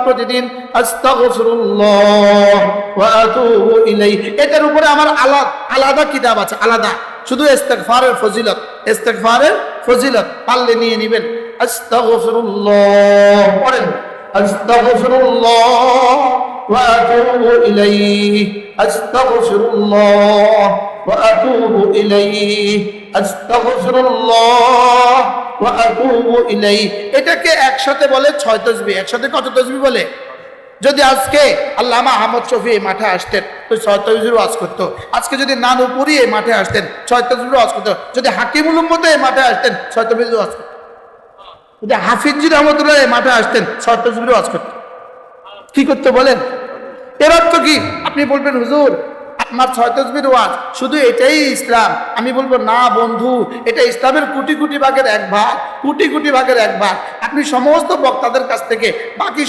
প্রতিদিন আস্তাগফিরুল্লাহ ওয়া আতুবু ইলাইহি, এটার উপরে আমার আলাদা কিতাব আছে, আলাদা শুধু ইস্তিগফারের ফজিলত পারলে নিয়ে নেবেন। আস্তাগফিরুল্লাহ পড়েন, আস্তাগফিরুল্লাহ ওয়া আতুবু ইলাইহি, আস্তাগফিরুল্লাহ ওয়া আতুবু ইলাইহি, আস্তাগফিরুল্লাহ ওয়া আতুবু ইলাইহি। এটাকে একসাথে বলে 6 তাসবিহ। একসাথে কত তাসবিহ বলে? যদি আজকে আল্লামা আহমদ শফী এই মাঠে আসতেন তো 6 তাসবিহ ওয়াজ করতো। আজকে যদি নানুপুরি এই মাঠে আসতেন 6 তাসবিহ ওয়াজ করতো। যদি হাকিমুল উম্মত এই মাঠে আসতেন 6 তাসবিহ ওয়াজ করতো। যদি হাফিজি রহমতুল্লাহ এই মাঠে আসতেন 6 তাসবিহ ওয়াজ করতো। কি করতে বলেন? এর অর্থ কি? আপনি বলবেন হুজুর আপনার 6 তাসবিহ ওয়াজ শুধু এটাই ইসলাম। আমি বলবো না বন্ধু, এটা ইসলামের কোটি কোটি ভাগের এক ভাগ, কোটি কোটি ভাগের এক ভাগ। আপনি সমস্ত বক্তাদের কাছ থেকে বাকি